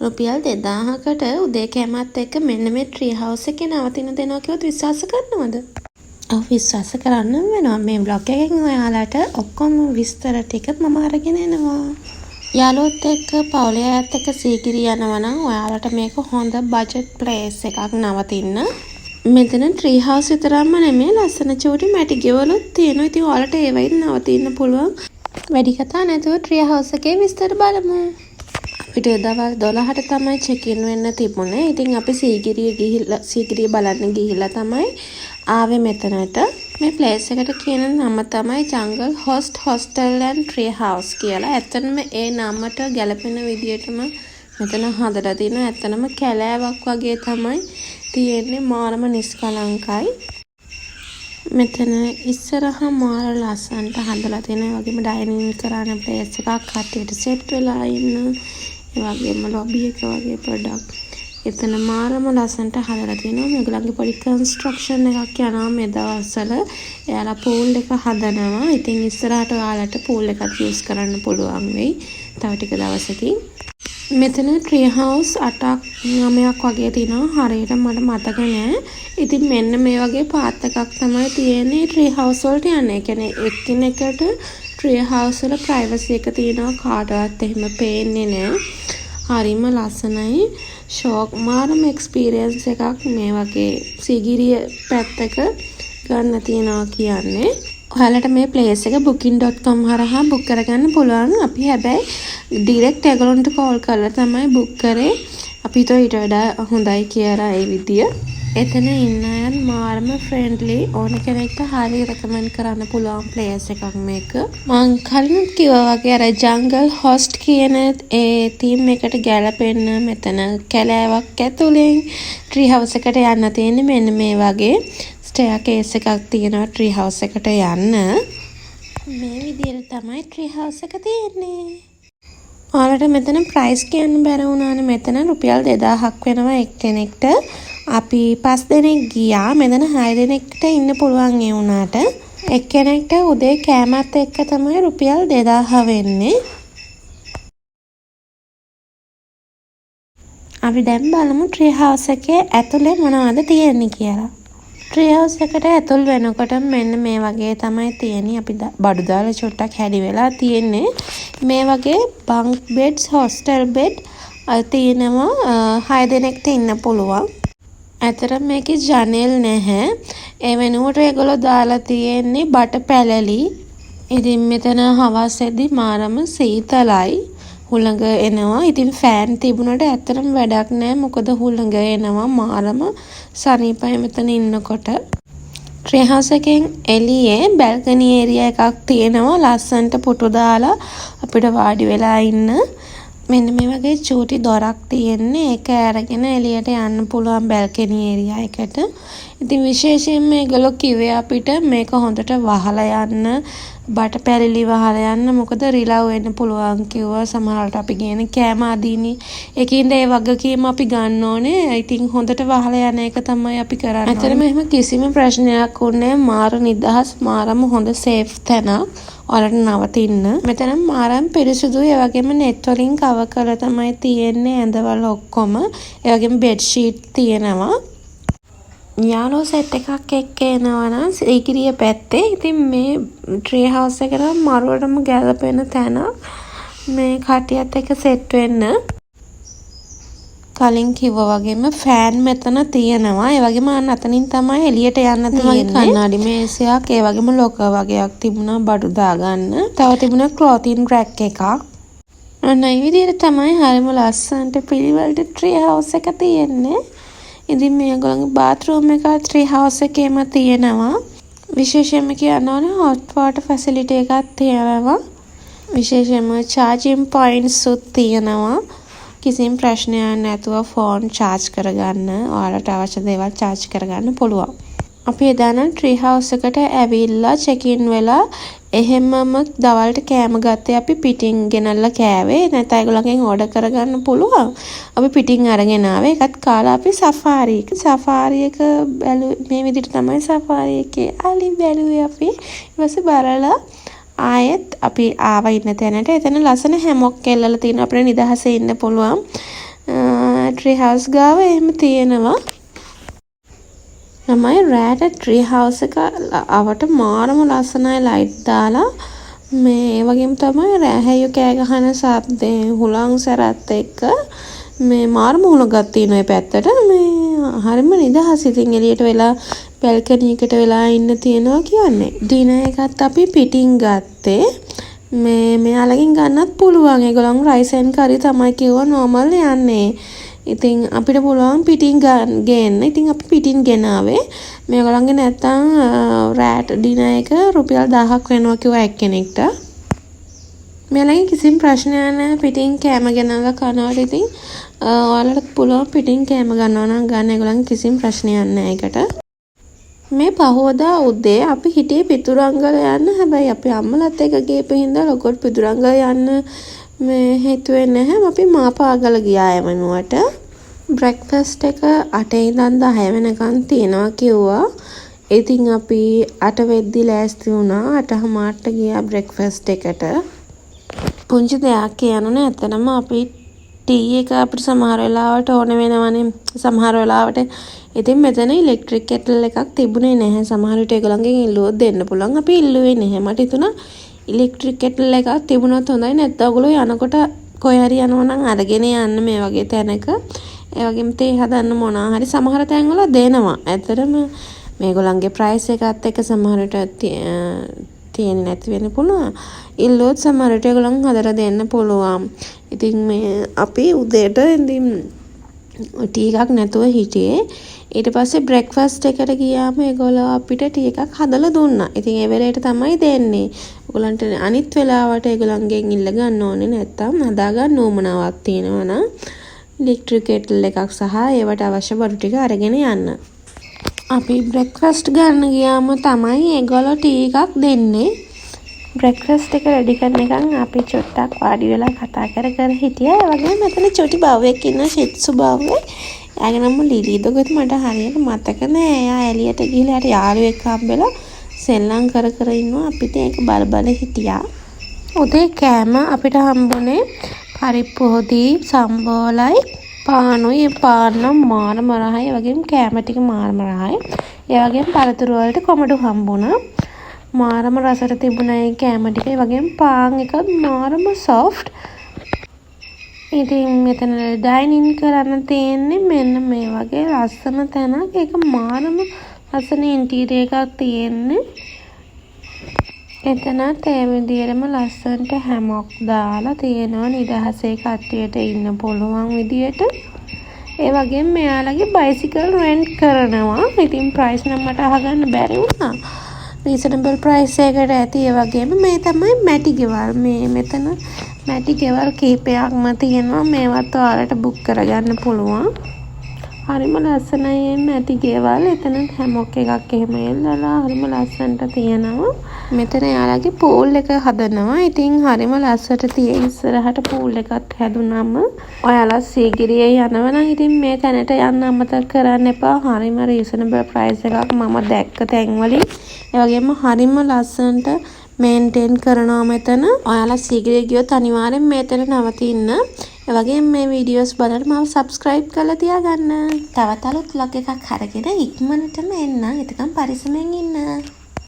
රුපියල් 2000කට උදේ කෑමත් එක්ක මෙන්න මේ ට්‍රී හවුස් එකේ නවතින දෙනවා කිව්වොත් විශ්වාස කරනවද? ඔව් විශ්වාස කරන්න වෙනවා. මේ බ්ලොග් එකෙන් ඔයාලට ඔක්කොම විස්තර ටික මම අරගෙන එනවා. යාළුවොත් එක්ක පවුලේ අයත් එක්ක සීගිරිය යනවා නම් ඔයාලට මේක හොඳ බජට් ප්ලේස් එකක් නවතින්න. මෙතන ට්‍රී හවුස් විතරක්ම නෙමෙයි ලස්සන චූටි මැටි ගෙවලුත් තියෙනවා. ඉතින් ඔයාලට ඒවයින් නවතින්න පුළුවන්. වැඩි කතා නැතුව ට්‍රී හවුස් එකේ විස්තර බලමු. අපිට දවල් 12ට තමයි චෙක් ඉන් වෙන්න තිබුණේ. ඉතින් අපි සීගිරිය බලන්න ගිහිල්ලා තමයි ආවේ මෙතනට. මේ ප්ලේස් එකට කියන නම තමයි jungle host hostel and tree house කියලා. ඇත්තටම ඒ නමට ගැලපෙන විදියටම මෙතන හදලා තිනවා. ඇත්තටම කැලෑවක් වගේ තමයි තියෙන්නේ. මාරම නිස්කලංකයි. මෙතන ඉස්සරහා මාර ලස්සනට හදලා තියෙන ඒ වගේම ඩයිනින් කරන ප්ලේස් එකක් කට්ටියට සෙට් වෙලා ඉන්න. ඒ වගේම ලොබි එක වගේ ප්‍රොඩක්ට්. එතන මාරම ලස්සනට හදලා තියෙනවා. මේගොල්ලන්ගේ පොඩි කන්ස්ට්‍රක්ෂන් එකක් යනවා මේ දවස්වල. එයාලා පූල් එක හදනවා. ඉතින් ඉස්සරහට ඔයාලට පූල් එකක් යූස් කරන්න පුළුවන් වෙයි තව ටික දවසකින්. මෙතන ට්‍රී හවුස් 8ක් 9ක් වගේ තියෙනවා. හරියට මට මතක නෑ. ඉතින් මෙන්න මේ වගේ පාත් එකක් තමයි තියෙන්නේ ට්‍රී හවුස් වලට යන්නේ. ඒ කියන්නේ එක්කෙනෙකුට ට්‍රී හවුස් වල ප්‍රයිවසි එක තියෙනවා. කාටවත් එහෙම පේන්නේ නෑ. හරිම ලස්සනයි. ෂෝක් මාරම එක්ස්පීරියන්ස් එකක් මේ වගේ සීගිරිය පැත්තක ගන්න තියනවා කියන්නේ. ඔයාලට මේ ප්ලේස් එක booking.com හරහා බුක් කරගන්න පුළුවන්. අපි හැබැයි ඩිරෙක්ට් ඒගොල්ලන්ට කෝල් කරලා තමයි බුක් කරේ. අපි හිතුවා ඊට වඩා හොඳයි කියලා ඒ විදිය. එතන ඉන්න අය මාරම ෆ්‍රෙන්ඩ්ලි. ඕන කෙනෙක්ට හරිය රෙකමන්ඩ් කරන්න පුළුවන් ප්ලේස් එකක් මේක. මං කලින් කිව්වා වගේ අර ජංගල් හොස්ට් කියන ඒ තීම් එකට ගැලපෙන්න මෙතන කැලෑවක් ඇතුලෙන් ට්‍රී හවුස් එකට යන්න තියෙන්නේ මෙන්න මේ වගේ ස්ටෙයාකේස් එකක් තියෙනවා ට්‍රී හවුස් එකට යන්න. මේ විදිහට තමයි ට්‍රී හවුස් එක තියෙන්නේ. ඔයාලට මෙතන ප්‍රයිස් කියන්න බැරි වුණානේ. මෙතන රුපියල් 2000ක් වෙනවා එක්කෙනෙක්ට. අපි 5 දෙනෙක් ගියා. මෙතන 6 දෙනෙක්ට ඉන්න පුළුවන් ඒ වුණාට. එක්කෙනෙක්ට උදේ කෑමත් එක්ක තමයි රුපියල් 2000 වෙන්නේ. අපි දැන් බලමු ට්‍රී හවුස් එකේ ඇතුලේ මොනවද තියෙන්නේ කියලා. ට්‍රී හවුස් එකට ඇතුල් වෙනකොට මෙන්න මේ වගේ තමයි තියෙන්නේ. අපි බඩු දාලා චුට්ටක් හැඩි වෙලා තියෙන්නේ. මේ වගේ බංක් බෙඩ්ස් හොස්ටල් බෙඩ් තියෙනවා. 6 දෙනෙක්ට ඉන්න පුළුවන්. ඇතර මේකේ ජනෙල් නැහැ. ඒ වෙනුවට ඒගොල්ලෝ දාලා තියෙන්නේ බට පැලලි. ඉතින් මෙතන හවසේදී මාරම සීතලයි. හුළඟ එනවා. ඉතින් ෆෑන් තිබුණාට ඇත්තටම වැඩක් නැහැ. මොකද හුළඟ එනවා මාරම සනීපයි මෙතන ඉන්නකොට. ට්‍රී හවුස් එකෙන් එළියේ බැල්කනි ඒරියා එකක් තියෙනවා. ලස්සන්ට පුටු දාලා අපිට වාඩි වෙලා ඉන්න. මෙන්න මේ වගේ චූටි දොරක් තියෙන්නේ. ඒක අරගෙන එළියට යන්න පුළුවන් බැල්කනි ඒරියා එකට. ඉතින් විශේෂයෙන්ම මේගොල්ලෝ කිව්වේ අපිට මේක හොඳට වහලා යන්න, බට පැලිලි වහලා යන්න. මොකද රිලව් වෙන්න පුළුවන් කිව්වා. සමහරවිට අපි කියන කෑම අදීනේ. ඒකින්ද ඒ වගකීම අපි ගන්න ඕනේ. ඉතින් හොඳට වහලා යන එක තමයි අපි කරන්නේ. ඇත්තටම එහෙම කිසිම ප්‍රශ්නයක් උන්නේ මාර නිදහස්, මාරම හොඳ සේෆ් තැනක්. ඔයාලට නවතින්න. මෙතන මාරම් පිරිසුදුයි. ඒ වගේම නෙට් වලින් කවර් කරලා තමයි තියෙන්නේ ඇඳවල ඔක්කොම. ඒ වගේම බෙඩ් ෂීට් තියෙනවා. යාළුවෝ සෙට් එකක් එක්ක එනවා නම් සීගිරිය පැත්තේ. ඉතින් මේ ට්‍රී හවුස් එකට මරුවටම ගැලපෙන තැන මේ කට්ටියත් එක්ක සෙට් වෙන්න. කලින් කිව්වා වගේම ෆෑන් මෙතන තියෙනවා. ඒ වගේම අතනින් තමයි එළියට යන්න තියෙන්නේ. කන්නඩි මේසයක්, ඒ වගේම ලොකර් වගේක් තිබුණා බඩු දාගන්න. තව තිබුණා ක්ලෝතින් රැක් එකක්. අන්න ඒ විදිහට තමයි හරිම ලස්සනට පිළිවෙලට ට්‍රී හවුස් එක තියෙන්නේ. ඉතින් මේගොල්ලන්ගේ බාත්රූම් එක ට්‍රී හවුස් එකේම තියෙනවා. විශේෂයෙන්ම කියන්න ඕනේ හොට් වෝටර් ෆැසිලිටි එකක් තියෙනවා. විශේෂයෙන්ම charging points උත් තියෙනවා. කිසිම ප්‍රශ්නයක් නැතුව ෆෝන් charge කරගන්න, ඔයාලට අවශ්‍ය දේවල් charge කරගන්න පුළුවන්. අපි එදානම් ට්‍රී හවුස් එකට ඇවිල්ලා චෙක් ඉන් වෙලා එහෙමම දවල්ට කෑම ගත්තේ අපි පිටින් ගෙනල්ලා කෑවේ. නැත්නම් ඒගොල්ලන්ගෙන් ඕඩර් කරගන්න පුළුවන්. අපි පිටින් අරගෙන ආවේ. ඒකත් කාලා අපි සෆාරි එක මේ විදිහට තමයි සෆාරි එකේ අලි බැලුවේ අපි. ඊපස්සේ බලලා ආයෙත් අපි ආවා ඉන්න තැනට. එතන ලස්සන හැමොක් කෙල්ලලා තියෙන අපිට නිදහසේ ඉන්න පුළුවන්. ට්‍රී හවුස් ගාව එහෙම තියෙනවා. ළමයි රෑට ට්‍රී හවුස් එක අවට මාරම ලස්සනයි ලයිට් දාලා. මේ ඒ වගේම තමයි රෑහැයු කෑ ගහන ශබ්දේ හුළං සැරත් එක්ක මේ මාරම හුලඟක් තියෙනවා මේ පැත්තට. මේ හරිම නිදහස්. ඉතින් එළියට වෙලා බැල්කනි එකට වෙලා ඉන්න තියනවා කියන්නේ. ඩිනර් එකත් අපි පිටින් ගත්තේ. මේ මෙයාලගෙන් ගන්නත් පුළුවන්. ඒගොල්ලන් රයිස් ඇන් කරි තමයි කිව්වා නෝමල් යන්නේ. ඉතින් අපිට පුළුවන් පිටින් ගේන්න. ඉතින් අපි පිටින් ගෙනාවේ. මේගොල්ලන්ගේ නැත්තම් රෑට ඩිනර් එක රුපියල් 1000ක් වෙනවා කිව්වා එක්කෙනෙක්ට. මෙයාලගෙන් කිසිම ප්‍රශ්නයක් නැහැ පිටින් කෑම ගෙනාවා කනවට. ඉතින් ඔයාලට පුළුවන් පිටින් කෑම ගන්නවා නම් ගන්න. ඒගොල්ලන්ගේ කිසිම ප්‍රශ්නයක් නැහැ ඒකට. මේ පහෝදා උදේ අපි හිටියේ පිතුරංගල යන්න. හැබැයි අපි අම්මලත් එක්ක ගිහපු හින්දා ලොකෝට පිතුරංගල යන්න මේ හිතුවේ නැහැ. අපි මාපාගල ගියා යමනුවට. බ්‍රෙක්ෆාස්ට් එක 8 ඉඳන් 10 වෙනකන් තියෙනවා කිව්වා. ඉතින් අපි 8 වෙද්දි ලෑස්ති වුණා. 8:00ට ගියා බ්‍රෙක්ෆාස්ට් එකට. පුංචි දෙයක් කියනනේ ඇත්තටම අපි ටී එක අපිට සමහර වෙලාවට ඕන වෙනවනේ. සමහර වෙලාවට ඉතින් මෙතන ඉලෙක්ට්‍රික් කෙටල් එකක් තිබුණේ නැහැ. සමහර විට ඒගොල්ලන්ගෙන් ඉල්ලුවොත් දෙන්න පුළුවන්. අපි ඉල්ලුවේ නැහැ. මට හිතුණා ඉලෙක්ට්‍රික් කෙටල් එකක් තිබුණොත් හොඳයි. නැත්නම් ඔයගොල්ලෝ යනකොට කොහේ හරි යනවා නම් අරගෙන යන්න මේ වගේ තැනක. ඒ වගේම තේ හදන්න මොනවා හරි සමහර තැන්වල දෙනවා. ඇත්තටම මේගොල්ලන්ගේ ප්‍රයිස් එකත් එක්ක සමහර විට තියෙන්නේ නැති වෙන්න පුළුවන්. ඉල්ලුවොත් සමහර විට ඒගොල්ලන් හදලා දෙන්න පුළුවන්. ඉතින් මේ අපි උදේට ඉඳන් ටී එකක් නැතුව හිටියේ. ඊට පස්සේ බ්‍රෙක්ෆාස්ට් එකට ගියාම ඒගොල්ලෝ අපිට ටී එකක් හදලා දුන්නා. ඉතින් ඒ වෙලේට තමයි දෙන්නේ. ඔයගලන්ට අනිත් වෙලාවට ඒගොල්ලන්ගෙන් ඉල්ල ගන්න ඕනේ නැත්තම් හදා ගන්න ඕමනාවක් තියෙනවා නම් ඉලෙක්ට්‍රික් කෙටල් එකක් සහ ඒවට අවශ්‍ය බඩු ටික අරගෙන යන්න. අපි බ්‍රෙක්ෆාස්ට් ගන්න ගියාම තමයි ඒගොල්ලෝ ටී එකක් දෙන්නේ. බ්‍රෙක්ෆාස්ට් එක රෙඩි කරන එකන් අපි චොට්ටක් වාඩි වෙලා කතා කර කර හිටියා. ඒ වගේම මෙතන චොටි බව්වෙක් ඉන්න ශිත්සු බව්වේ. එයාගේ නම ලිලිද ගොත් මට හරියට මතක නෑ. එයා එළියට ගිහලා යාට යාළුවෙක් හම්බෙලා සෙල්ලම් කර කර ඉන්නවා. අපිට ඒක බල බල හිටියා. උදේ කෑම අපිට හම්බුනේ පරිප්පු හොදි සම්බෝලයි පානුයි. පාන මාරම රහයි. ඒ වගේම කෑම ටික මාරම රහයි. ඒ වගේම පළතුරු වලට කොමඩු හම්බුණා. මාරම රසට තිබුණා ඒ කෑම ටික. ඒ වගේම පාන් එකත් මාරම සොෆ්ට්. ඉතින් මෙතන ඩයිනින් කරන්න තියෙන්නේ මෙන්න මේ වගේ ලස්සන තැනක්. ඒක මාරම ලස්සන ඉන්ටීරියර් එකක් තියෙන්නේ. එතනත් ඒ විදිහටම ලස්සනට හැමොක් දාලා තියෙනවා නිදහසේ කට්ටියට ඉන්න පුළුවන් විදියට. ඒ වගේම මෙයාලගේ බයිසිකල් රෙන්ට් කරනවා. ඉතින් ප්‍රයිස් නම් මට අහගන්න බැරි වුණා. රීසනබල් ප්‍රයිස් එකකට ඇති. ඒ වගේම මේ තමයි මැටි ගෙවල්. මේ මෙතන මැටි ගෙවල් කීපයක්ම තියෙනවා. මේවත් ඔයාලට බුක් කරගන්න පුළුවන්. හරිම ලස්සනයි මැටි ගෙවල්. එතන හැමොක් එකක් එහෙම එල්ලලා හරිම ලස්සනට තියෙනවා. මෙතන යාළගේ පූල් එක හදනවා. ඉතින් හරිම ලස්සට තියෙන ඉස්සරහට පූල් එකක් හැදුනම ඔයාලා සීගිරියේ යනවා නම් ඉතින් මේ තැනට යන්න අමතක කරන්න එපා. හරිම රීසනබල් ප්‍රයිස් එකක් මම දැක්ක තැන් වලින්. ඒ වගේම හරිම ලස්සනට මේන්ටේන් කරනවා මෙතන. ඔයාලා සීගිරිය ගියොත් අනිවාර්යෙන් මෙතන නවතින්න. ඒ වගේම මේ වීඩියෝස් බලන්න මාව සබ්ස්ක්‍රයිබ් කරලා තියාගන්න. තවත් අලුත් vlog එකක් අරගෙන ඉක්මනටම එන්න. එතකම් පරිස්සමෙන් ඉන්න.